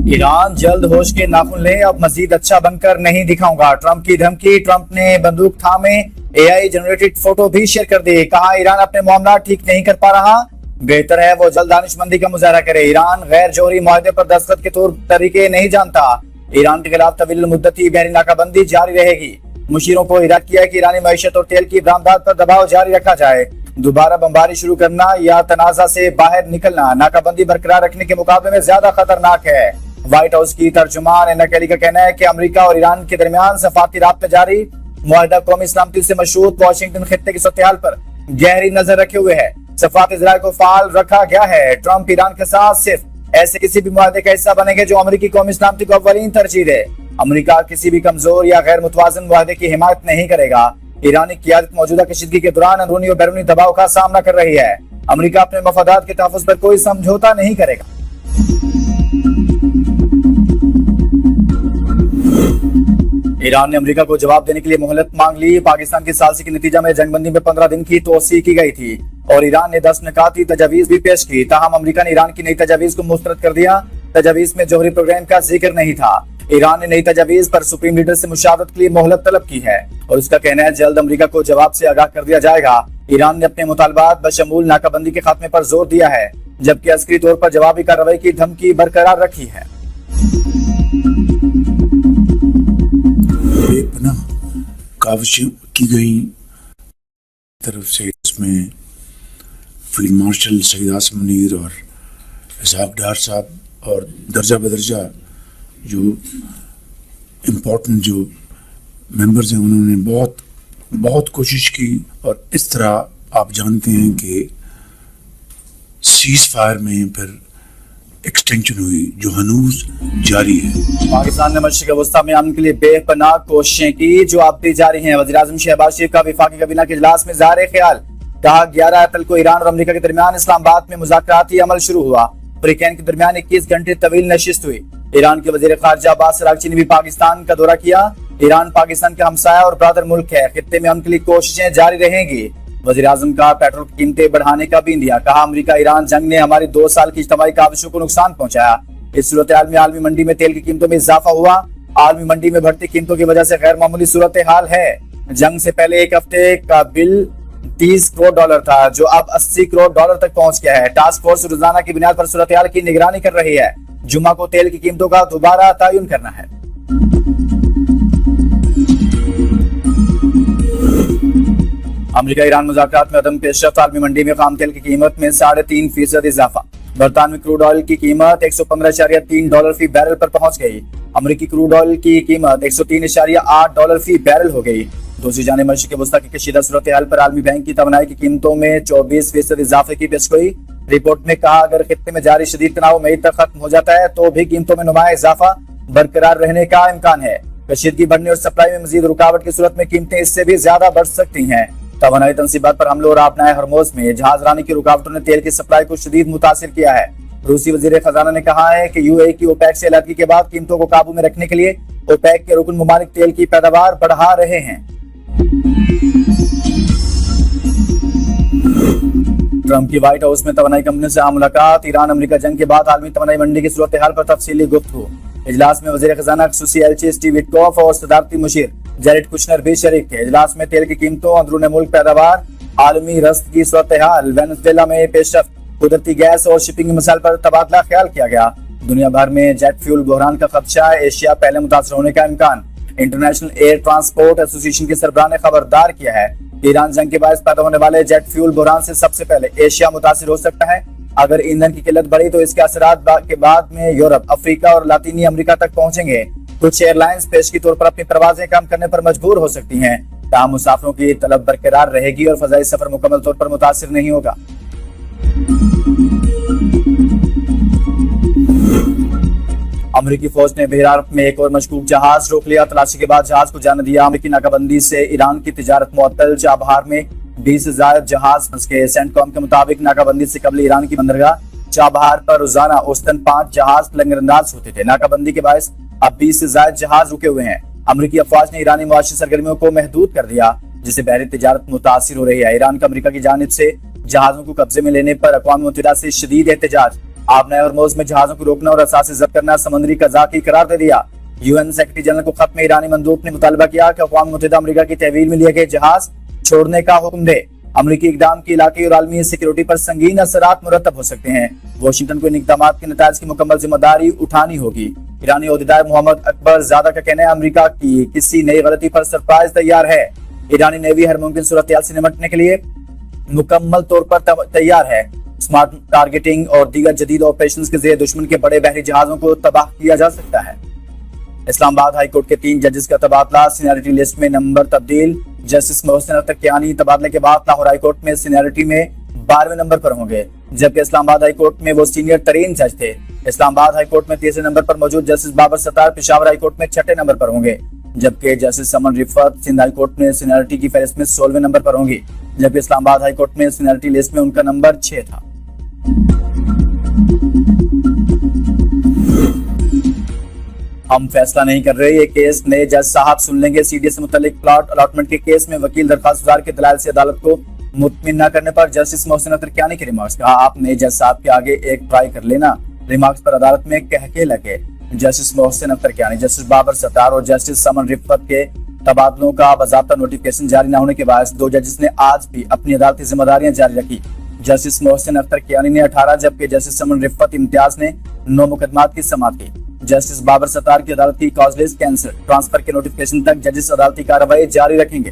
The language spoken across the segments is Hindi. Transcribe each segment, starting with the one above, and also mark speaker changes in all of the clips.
Speaker 1: ईरान जल्द होश के नाखून ले, अब मजीद अच्छा बनकर नहीं दिखाऊंगा, ट्रंप की धमकी। ट्रंप ने बंदूक थामे एआई जनरेटेड फोटो भी शेयर कर दी। कहा ईरान अपने मामला ठीक नहीं कर पा रहा, बेहतर है वो जल्द दानिशमंदी का मुजाहरा करे। ईरान गैर जोहरी मुआहदे पर दस्तखत के तौर तरीके नहीं जानता। ईरान के खिलाफ तवील मुद्दती बहरी नाकाबंदी जारी रहेगी। मुशीरों को हिदायत किया है कि ईरानी मईशत और तेल की बरामदात पर दबाव जारी रखा जाए। दोबारा बमबारी शुरू करना या तनाजा से बाहर निकलना नाकाबंदी बरकरार रखने के मुकाबले में ज्यादा खतरनाक है। व्हाइट हाउस की तर्जुमान एना कैली का कहना है कि अमेरिका और ईरान के दरमियान सफारती राब्ते जारी। मुआहिदा कौमी सलामती से मशहूर वाशिंगटन खित्ते की सूरत-ए-हाल पर गहरी नजर रखे हुए है। सफारती इजराइल को फाल रखा गया है। ट्रंप ईरान के साथ सिर्फ ऐसे किसी भी मुआहदे का हिस्सा बनेंगे जो अमेरिकी कौमी सलामती को अव्वलीन तरजीह दे। अमेरिका किसी भी कमजोर या गैर मुतवाज़िन मुआहदे की हिमायत नहीं करेगा। ईरानी क़ियादत मौजूदा कशीदगी के दौरान अंदरूनी और बैरूनी दबाव का सामना कर रही है। अमेरिका अपने मफादात के तहफ़्फ़ुज़ पर कोई समझौता नहीं करेगा। ईरान ने अमेरिका को जवाब देने के लिए मोहलत मांग ली। पाकिस्तान की सालसी के नतीजा में जंगबंदी में 15 दिन की तोसी की गई थी और ईरान ने 10 निकाती तजावीज भी पेश की। ताहम अमेरिका ने ईरान की नई तजावीज को मुस्तरद कर दिया। तजावीज में जोहरी प्रोग्राम का जिक्र नहीं था। ईरान ने नई तजावीज पर सुप्रीम लीडर से मुशावरत के लिए मोहलत तलब की है और उसका कहना है जल्द अमेरिका को जवाब से आगाह कर दिया जाएगा। ईरान ने अपने मुतालबात बशमूल नाकाबंदी के खात्मे पर जोर दिया है, जबकि अस्करी तौर पर जवाबी कार्रवाई की धमकी बरकरार रखी है।
Speaker 2: बेपनाह काविशें की गई तरफ से, इसमें फील्ड मार्शल सईद आसिम मुनीर और इसहाक डार साहब और दर्जा बदर्जा जो इम्पोर्टेंट जो मेंबर्स हैं उन्होंने बहुत कोशिश की और इस तरह आप जानते हैं कि सीज फायर में फिर एक्सटेंशन हुई जो हनूज जारी है।
Speaker 1: पाकिस्तान ने मशरिक़ वस्ता में अमन के लिए बेपनाह कोशिशें की जो अब भी जारी हैं। वज़ीर-ए-आज़म शहबाज शरीफ का वफाकी काबीना के इजलास में ज़ाहिर ख्याल। कहा 11 अप्रैल को ईरान और अमेरिका के दरमियान इस्लामाबाद में मुज़ाकराती अमल शुरू हुआ। फ्रीकैन के दरमियान 21 घंटे तवील नशिस्त हुई। ईरान के वज़ीर ख़ारिजा अब्बास अराग़ची ने भी पाकिस्तान का दौरा किया। ईरान पाकिस्तान का हमसाया और ब्रादर मुल्क है। खित्ते में अमन के लिए कोशिशें जारी रहेंगी। वज़ीर-ए-आज़म का पेट्रोल की कीमतें बढ़ाने का भी इंदिया। कहा अमेरिका ईरान जंग ने हमारी 2 साल की इज्तिमाई काविशों को नुकसान पहुंचाया। इस सूरत-ए-हाल में आलमी मंडी में तेल की कीमतों में इजाफा हुआ। आलमी मंडी में बढ़ती कीमतों की वजह से गैर मामूली सूरत-ए-हाल है। जंग से पहले एक हफ्ते का बिल $30 करोड़ था जो अब $80 करोड़ तक पहुंच गया है। टास्क फोर्स रोजाना की बुनियाद पर सूरत-ए-हाल की निगरानी कर रही है। जुमा को तेल की कीमतों का दोबारा तयन करना है। अमेरिका ईरान मुज़ाकरात में अदम पेशरफ्त। आलमी मंडी में खाम तेल की कीमत में 3.5% इजाफा। बरतानवी क्रूड ऑयल की कीमत $115.3 फी बैरल पर पहुंच गई। अमेरिकी क्रूड ऑयल की कीमत $103.8 फी बैरल हो गई। दूसरी जानिब मशरिक़ वस्ता की कशीदा सूरत-ए-हाल पर आलमी बैंक की तवानाई की कीमतों में 24% इजाफे की पेशगोई। रिपोर्ट में कहा अगर खित्ते में जारी शदीद तनाव मई तक खत्म हो जाता है तो भी कीमतों में नुमाया इजाफा बरकरार रहने का इम्कान है। कशीदगी बढ़ने और सप्लाई में मजीद रुकावट की सूरत में कीमतें इससे भी ज्यादा बढ़ सकती हैं। तवानाई तनसीबात पर हमलों और आपनाए हरमोज में जहाज रानी की रुकावटों ने तेल की सप्लाई को शदीद मुतासिर किया है। रूसी वजीर खजाना ने कहा है कि यूएई की ओपेक से अलहदगी के बाद कीमतों को काबू में रखने के लिए ओपेक के रुकन मुमालिक तेल की पैदावार बढ़ा रहे हैं। ट्रंप की व्हाइट हाउस में तवानाई कंपनी से मुलाकात। ईरान अमेरिका जंग के बाद आलमी तवानाई मंडी की सूरत-ए-हाल पर तफसीली गुफ्तगू। इजलास में वजीर खजाना खसूसी एलची स्टीव विटकॉफ और सदारती मुशीर जैरेड कुशनर भी शरीक थे। इजलास में तेल की कीमतों, अंदरून मुल्क पैदावार, आलमी रस्त की सूरत-ए-हाल, वेनेजुएला में पेशरफ्त, कुदरती गैस और शिपिंग मसाइल पर तबादला ख्याल किया गया। दुनिया भर में जेट फ्यूल बहरान का खदशा, एशिया पहले मुतासर होने का इम्कान। इंटरनेशनल एयर ट्रांसपोर्ट एसोसिएशन के सरबराह ने खबरदार किया है ईरान जंग के बायस पैदा होने वाले जेट फ्यूल बहरान से सबसे पहले एशिया मुतासिर हो सकता है। अगर ईंधन की किल्लत बढ़ी तो इसके असरात के बाद में यूरोप, अफ्रीका और लातीनी अमेरिका तक पहुंचेंगे। कुछ एयरलाइंस पेश की तौर पर अपनी परवाजें कम करने पर मजबूर हो सकती हैं। ताहम मुसाफिरों की तलब बरकरार रहेगी और फजाई सफर मुकम्मल तौर पर मुतासिर नहीं होगा। अमेरिकी फौज ने बहरार में एक और मशकूक जहाज रोक लिया। तलाशी के बाद जहाज को जाने दिया। अमेरिकी नाकाबंदी से ईरान की तिजारत मुअत्तल। चाबहार में 20 से ज्यादा जहाज फंस गए। सेंटकॉम के मुताबिक नाकाबंदी से कबल ईरान की बंदरगाह चाबहार पर रोजाना औसतन 5 जहाज लंगरअंदाज होते थे। नाकाबंदी के बायस अब 20 से ज्यादा जहाज रुके हुए हैं। अमेरिकी अफवाज ने ईरानी मुआशी सरगर्मियों को महदूद कर दिया जिससे बहरी तिजारत मुतासिर हो रही है। ईरान का अमेरिका की जानिब से जहाजों को कब्जे में लेने पर अक़वाम मुत्तहिदा से शदीद एहतजाज। आपने हॉर्मुज़ में जहाजों को रोकना और असासे जब्त करना समुद्री कज़ा की करार दे दिया। यूएन सेक्रेटरी जनरल को खत में ईरानी मंदूब ने मुतालबा किया कि अक़वाम मुत्तहिदा अमेरिका की तहवील में लिए गए जहाज छोड़ने का हुक्म दे। अमेरिकी इक़दाम की इलाक़ाई और आलमी सिक्योरिटी पर संगीन असरात मुरतब हो सकते हैं। वाशिंगटन को इन इक़दामात के नताइज की मुकम्मल जिम्मेदारी उठानी होगी। ईरानी ओहदेदार मोहम्मद अकबर ज़ादा का कहना है अमेरिका की किसी नई गलती पर सरप्राइज तैयार है। ईरानी नेवी हर मुमकिन सूरत-ए-हाल से निपटने के लिए मुकम्मल तौर पर तैयार है। स्मार्ट टारगेटिंग और दीगर जदीद ऑपरेशंस के जरिए दुश्मन के बड़े बहरी जहाजों को तबाह किया जा सकता है। इस्लामाबाद हाई कोर्ट के 3 जजेस का तबादला, सीनियरिटी लिस्ट में नंबर तब्दील। जस्टिस मोहसिन अख्तर कियानी तबादले के बाद लाहौर हाई कोर्ट में सीनियरिटी में 12वें नंबर पर होंगे, जबकि इस्लामाबाद हाई कोर्ट में वो सीनियर तरीन जज थे। इस्लामाबाद हाई कोर्ट में 30वें नंबर पर मौजूद justice Babar Sattar Peshawar high court में 6ठे नंबर पर होंगे, जबकि justice Saman Rifat Sindh high court में सीनियरिटी की फहरिस्त में 16वें नंबर पर होंगी, जबकि इस्लामाबाद हाई कोर्ट में सीनियरिटी लिस्ट में उनका नंबर 6 था। हम फैसला नहीं कर रहे, ये केस नए जज साहब सुन लेंगे। सीडीएस से मुतल्लिक प्लॉट अलॉटमेंट के केस में वकील दरखास्त गुजार के दलाल से अदालत को मुतमिन न करने पर जस्टिस मोहसिन अख्तर कियानी के रिमार्क्स। कहा आप नए जज साहब के आगे एक ट्राई कर लेना। रिमार्क्स पर अदालत में कहके लगे। जस्टिस मोहसिन अख्तर कियानी, जस्टिस बाबर सत्तार और जस्टिस समन रिफत के तबादलों का बाज़ाब्ता नोटिफिकेशन जारी न होने के बाद 2 जजेस ने आज भी अपनी अदालती जिम्मेदारियां जारी रखी। जस्टिस मोहसिन अख्तर कियानी ने 18 जबकि जस्टिस समन रिफत इम्तियाज ने 9 मुकदमात की समाअत की। जस्टिस बाबर सत्तार की अदालत की कॉज लिस्ट कैंसिल, ट्रांसफर के नोटिफिकेशन तक जजेस अदालती कार्रवाई जारी रखेंगे।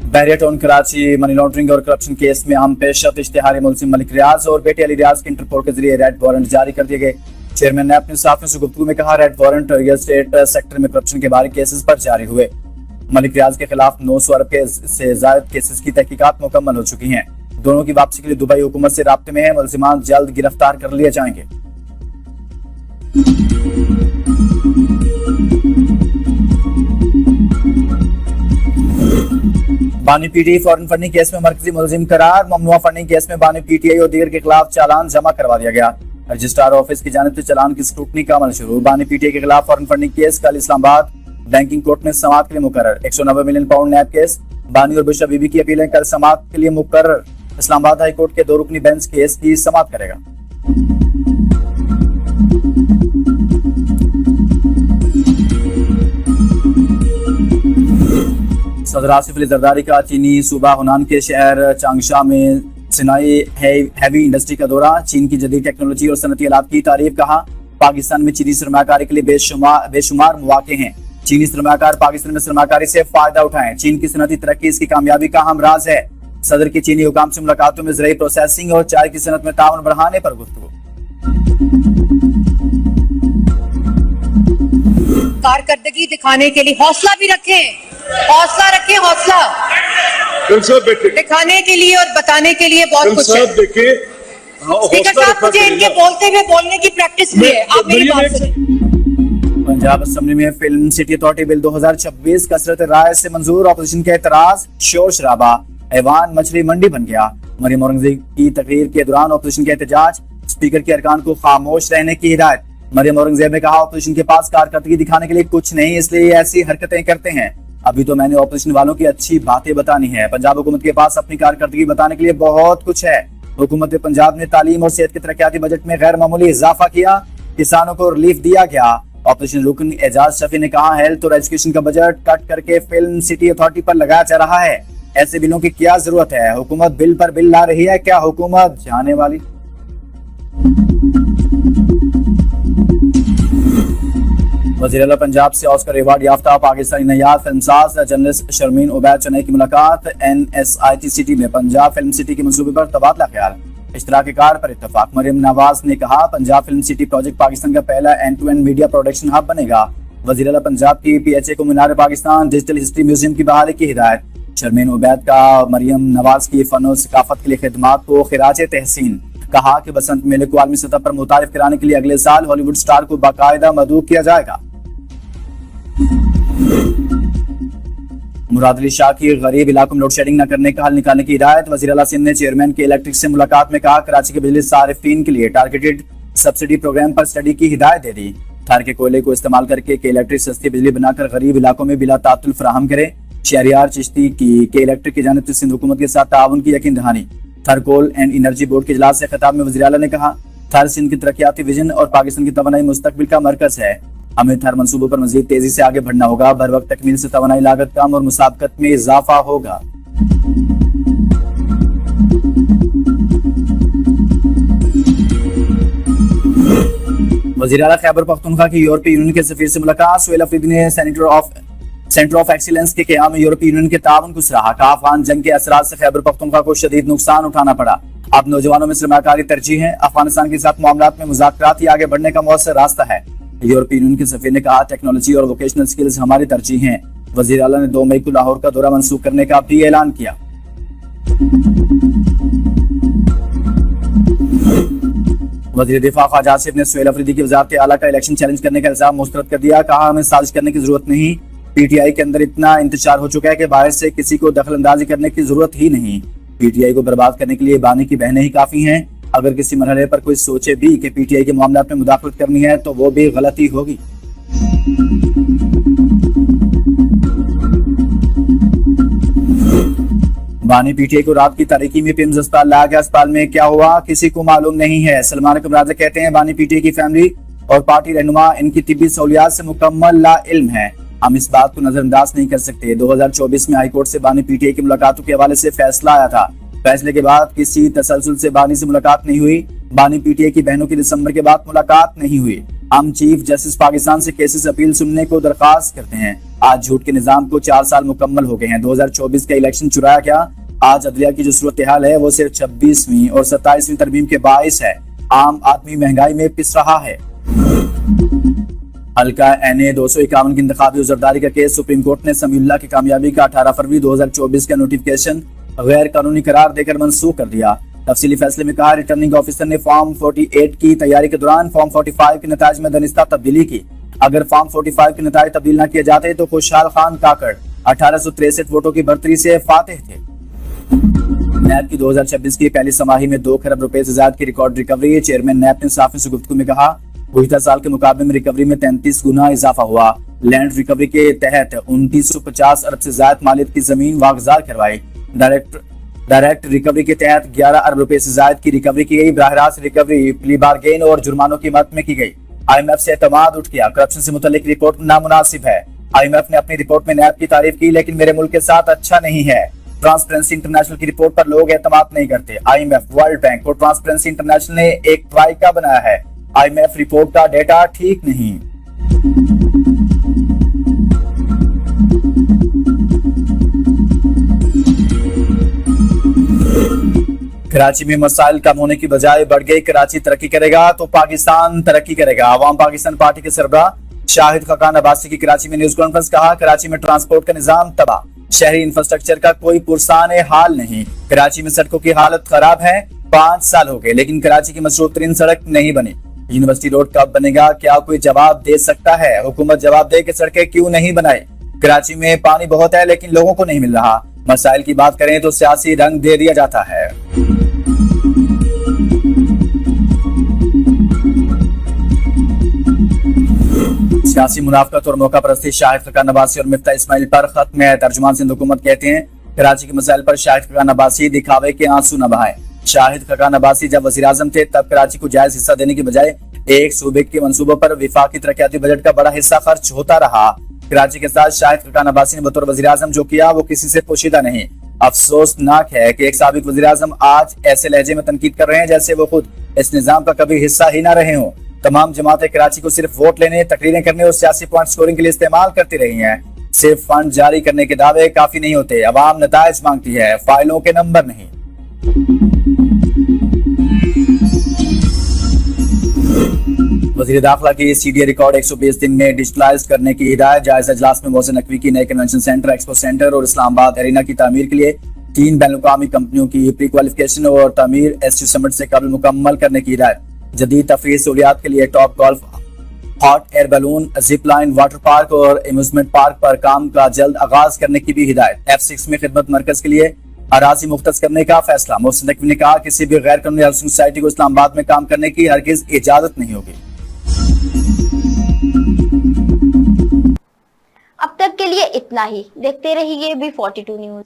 Speaker 1: बहरिया टाउन कराची मनी लॉन्ड्रिंग और करप्शन केस में अहम पेशरफ्त इश्तिहारी मुलजिम मलिक रियाज और बेटे अली रियाज के इंटरपोल के जरिए रेड वारंट जारी कर दिए गए। चेयरमैन ने अपने साथियों से गुफ्तगू में कहा red warrant real estate sector में करप्शन के बारे केसेस पर जारी हुए। मलिक रियाज के खिलाफ 900 अरब से ज्यादा केसेस की तहकीकात मुकम्मल हो चुकी हैं। दोनों की वापसी के लिए दुबई हुकूमत से राब्ते में है। मुलजिमान जल्द गिरफ्तार कर लिए जाएंगे। बानी पीटीआई फॉरेन फंडिंग केस में मरकजी मुलजिम करार। ममनुआ फंडिंग केस में बानी पीटीआई और दीगर के खिलाफ चालान जमा करवा दिया गया। रजिस्ट्रार ऑफिस की जानिब से चालान की स्क्रूटनी का अमल शुरू। बानी पीटीआई के खिलाफ फॉरेन फंडिंग केस कल इस्लामाबाद बैंकिंग कोर्ट में समाअत के लिए मुकर्रर। 190 मिलियन पाउंड नैब केस। बानी और बुशरा बीबी की अपीलें कल समाअत के लिए मुकर्रर। इस्लामाबाद हाई कोर्ट के 2 रुकनी बेंच केस की समाअत करेगा। सदर आसिफ अली जरदारी का चीनी सूबा हुनान के शहर चांगशा में सिनाई हैवी इंडस्ट्री का दौरा। चीन की जदीद टेक्नोलॉजी और सनती आलात की तारीफ। कहा पाकिस्तान में चीनी सरमाकारी के लिए बेशुमार मौके हैं। चीनी सरमाकार पाकिस्तान में सरमाकारी से फायदा उठाएं। चीन की सनती तरक्की इसकी कामयाबी का अहम राज है। सदर की चीनी हुकाम से मुलाकातों में ज़राई प्रोसेसिंग और चाय की सनत में ताउन बढ़ाने पर गुफ्तगू।
Speaker 3: कारकर्दगी दिखाने के लिए हौसला भी रखें, हौसला दिखाने के लिए और बताने के लिए बहुत कुछ है। स्पीकर साहब मुझे इनके बोलते हुए बोलने की प्रैक्टिस भी है। आप मेरी बात सुनिए।
Speaker 1: पंजाब असेंबली में फिल्म सिटी अथॉरिटी बिल 2026 कसरत राय से मंजूर। ऑपोजिशन के एतराज, शोर शराबा, ऐवान मछली मंडी बन गया। मरियम औरंगजेब की तकरीर के दौरान ऑपोजिशन के एहतजाज। स्पीकर के अरकान को खामोश रहने की हिदायत। मरियम औरंगजेब ने कहा ऑपोजिशन के पास कारकर्दगी दिखाने के लिए कुछ नहीं, इसलिए ऐसी हरकतें करते हैं। अभी तो मैंने ऑपोजिशन वालों की अच्छी बातें बतानी है। पंजाब हुकूमत के पास अपनी कारकर्दगी बताने के लिए बहुत कुछ है। हुकूमत पंजाब ने तालीम और सेहत के तरक्याती बजट में गैर मामूली इजाफा किया। किसानों को रिलीफ दिया गया। ऑपोजिशन रुकन एजाज शफी ने कहा हेल्थ और एजुकेशन का बजट कट करके फिल्म सिटी अथॉरिटी पर लगाया जा रहा है। ऐसे बिलों की क्या जरूरत है? हुकूमत बिल पर बिल ला रही है। क्या हुकूमत जाने वाली? वज़ीर आला पंजाब से ऑस्कर अवार्ड याफ्ता पाकिस्तानी नयाद फिल्मसाज जर्नलिस्ट शर्मीन उबैद चेन्नई की मुलाकात। NSIT सिटी में पंजाब फिल्म सिटी के मंसूबे पर तबादला ख्याल। इश्तराकी कार पर इत्तफाक। मरियम नवाज ने कहा Punjab film city project Pakistan का पहला end to end media production hub बनेगा। वज़ीर आला पंजाब की PHA को Minar Pakistan digital history museum की बहाली की हिदायत। शर्मीन उबैद का मरियम नवाज की फन और सकाफत के लिए खिदमात को खिराज तहसीन। कहा कि बसंत मेले को आलमी सतह पर मुतारिफ कराने के लिए अगले साल हॉलीवुड स्टार को बाकायदा मदऊ किया जाएगा। मुराद अली शाह की गरीब इलाकों में लोड शेडिंग न करने का हल निकालने की हिदायत। वज़ीर आला सिंध ने चेयरमैन के इलेक्ट्रिक से मुलाकात में कहा कराची के बिजली सारिफीन के लिए टारगेटेड सब्सिडी प्रोग्राम पर स्टडी की हिदायत दे दी। थार के कोयले को इस्तेमाल करके के इलेक्ट्रिक सस्ती बिजली बनाकर गरीब इलाकों में बिला तातुल फराहम करे। शहरियार चिश्ती के इलेक्ट्रिक की जानिब से सिंध हुकूमत के साथ ताउन की यकीन दहानी। थर कोल एंड एनर्जी बोर्ड के इजलास से खिताब में वज़ीर आला ने कहा, थर सिंध की तरक्याती विजन और पाकिस्तान की तवानाई मुस्तकबिल का मरकज है। हमें थर मंसूबों पर मजीद तेजी से आगे बढ़ना होगा। बर वक्त तकमील से तवानाई लागत कम और मुसाबकत में इजाफा होगा। वज़ीर आला खैबर पख्तूनख्वा की यूरोपीय यूनियन के सफीर से मुलाकात। सुहेल अफरीदी ने सेंटर ऑफ एक्सीलेंस के क़याम में यूरोपीय यूनियन के ताउन को सराहा। कहा, अफगान जंग के असरात से खैबर पख्तूनख्वा को शदीद नुकसान उठाना पड़ा। अब नौजवानों में सरमायाकारी तरजीह है। अफगानिस्तान के साथ मामलात में मुज़ाकरात ही आगे बढ़ने का मौसर रास्ता है। यूरोपीय यूनियन के सफीर ने कहा, टेक्नोलॉजी और वोकेशनल स्किल्स हमारी तरजीह हैं। वज़ीर आला ने 2 मई को लाहौर का दौरा मंसूख करने का भी ऐलान किया। वज़ीर दिफा ख्वाजा आसिफ ने सुहेल अफरीदी की वज़ारत आला का इलेक्शन चैलेंज करने का इल्जाम मुस्तरद कर दिया। कहा, हमें साजिश करने की जरूरत नहीं। पीटीआई के अंदर इतना इंतशार हो चुका है कि बाहर से किसी को दखल अंदाजी करने की जरूरत ही नहीं। पीटीआई को बर्बाद करने के लिए बानी की बहनें ही काफी हैं। अगर किसी मरहले पर कोई सोचे भी कि पीटीआई के मामलात में मुदाखलत करनी है तो वो भी गलती होगी। बानी पीटीआई को रात की तारीकी में पिम्स अस्पताल लाया गया। अस्पताल में क्या हुआ किसी को मालूम नहीं है। सलमान कमराजा कहते हैं, बानी पीटीआई की फैमिली और पार्टी रहनुमा इनकी तिब्बी सहूलियात से मुकम्मल ला इल्म है। हम इस बात को नजरअंदाज नहीं कर सकते। 2024 में हाईकोर्ट से बानी पीटीआई की मुलाकातों के हवाले से फैसला आया था। फैसले के बाद किसी तसलसल से बानी से मुलाकात नहीं हुई। बानी पीटीआई की बहनों की दिसंबर के बाद मुलाकात नहीं हुई। हम चीफ जस्टिस पाकिस्तान से केसेस अपील सुनने को दरखास्त करते हैं। आज झूठ के निजाम को 4 साल मुकम्मल हो गए हैं। 2024 का इलेक्शन चुराया गया। आज अदलिया की जो सूरत हाल है वो सिर्फ 26वीं और 27वीं तरमीम के बाइस है। आम आदमी महंगाई में पिस रहा है। हल्का NA 251 की इंतखाबी उजरदारी का केस सुप्रीम कोर्ट ने समीउल्लाह की कामयाबी का 18 फरवरी 2024 का नोटिफिकेशन गैर कानूनी करार देकर मंसूख कर दिया। तफसीली फैसले में कहा, रिटर्निंग ऑफिसर ने फॉर्म 48 की तैयारी के दौरान फॉर्म 45 के नताज में दनिस्ता तब्दीली की। अगर फॉर्म 45 के नताज तब्दील न किए जाते तो खुशहाल खान काकड़ 1863 वोटों की बढ़तरी से फातिह थे। नैब की 2026 की पहली छमाही में 2 खरब रुपए से ज्यादा की रिकॉर्ड रिकवरी। चेयरमैन नैब ने साफी से गुफ्तगू में कहा, गुज़िश्ता साल के मुकाबले में रिकवरी में 33 गुना इजाफा हुआ। लैंड रिकवरी के तहत 2950 अरब से ज्यादा मालियत की जमीन वागजार करवाई। डायरेक्ट रिकवरी के तहत 11 अरब रुपए से ज्यादा की रिकवरी की गई। बराह रास्त रिकवरी प्ली बारगेन और जुर्मानों की मद में की गई। IMF से एतमाद उठ गया। करप्शन से मुतल्लिक रिपोर्ट नामुनासिब है। IMF ने अपनी रिपोर्ट में नैब की तारीफ की, लेकिन मेरे मुल्क के साथ अच्छा नहीं है। ट्रांसपेरेंसी इंटरनेशनल की रिपोर्ट पर लोग एतमाद नहीं करते। IMF, वर्ल्ड बैंक और ट्रांसपेरेंसी इंटरनेशनल ने एक ट्राइका बनाया है। IMF रिपोर्ट का डेटा ठीक नहीं। कराची में मसाइल कम होने की बजाय बढ़ गई। कराची तरक्की करेगा तो पाकिस्तान तरक्की करेगा। अवाम पाकिस्तान पार्टी के सरबराह शाहिद खकान अब्बासी की कराची में न्यूज कॉन्फ्रेंस। कहा, कराची में ट्रांसपोर्ट का निजाम तबाह, शहरी इंफ्रास्ट्रक्चर का कोई पुरसान हाल नहीं। कराची में सड़कों की हालत खराब है। 5 साल हो गए लेकिन कराची की मशरूफ तरीन सड़क नहीं बनी। यूनिवर्सिटी रोड कब बनेगा, क्या कोई जवाब दे सकता है? हुकूमत जवाब दे कि सड़कें क्यों नहीं बनाई। कराची में पानी बहुत है लेकिन लोगों को नहीं मिल रहा। मसाइल की बात करें तो सियासी रंग दे दिया जाता है। सियासी मुनाफकत और मौका परस्ती शाहिद खकान अब्बासी और मिफ्ता इस्माइल पर खत्म है। तर्जुमान सिंध हुकूमत कहते हैं, कराची के मसाइल पर शाहिद खकान अब्बासी दिखावे के आंसू न बहाए। शाहिद खकान अब्बासी जब वज़ीर आज़म थे तब कराची को जायज हिस्सा देने की बजाय एक सूबे के मंसूबों पर विफाकी तरक्याती बजट का बड़ा हिस्सा खर्च होता रहा। कराची के साथ शाहिद खकान अब्बासी ने बतौर वज़ीर आज़म जो किया वो किसी से पोशीदा नहीं। अफसोसनाक है कि एक साबिक वज़ीर आज़म आज ऐसे लहजे में तनकीद कर रहे हैं जैसे वो खुद इस निजाम का कभी हिस्सा ही ना रहे हों। तमाम जमातें कराची को सिर्फ वोट लेने, तकरीरें करने और सियासी पॉइंट स्कोरिंग के लिए इस्तेमाल करती रही हैं। सिर्फ फंड जारी करने के दावे काफी नहीं होते। अवाम नताइज मांगती है, फाइलों के नंबर नहीं। वज़ीर दाखिला की CDA रिकॉर्ड 120 दिन में डिजिटलाइज करने की हिदायत। जायजा इजलास में मोहसिन नकवी की नए कन्वेंशन सेंटर, एक्सपो सेंटर और इस्लामाबाद एरिना की तामीर के लिए 3 बैनुल-अक़वामी कंपनियों की प्री क्वालिफिकेशन और तामीर SU समिट से कबल मुकम्मल करने की हिदायत। जदीद तफरीह सहूलियात के लिए top golf, hot air balloon, zip line, water park और एम्यूजमेंट पार्क पर काम का जल्द आगाज करने की भी हिदायत। F6 में खिदमत मरकज के लिए अराजी मुख्तस करने का फैसला। मोहसिन नकवी ने कहा, किसी भी गैर कानूनी हाउसिंग सोसाइटी को इस्लामाबाद में काम करने की हरगिज इजाजत नहीं होगी।
Speaker 4: अब तक तक के लिए इतना ही। देखते रहिए B42 न्यूज।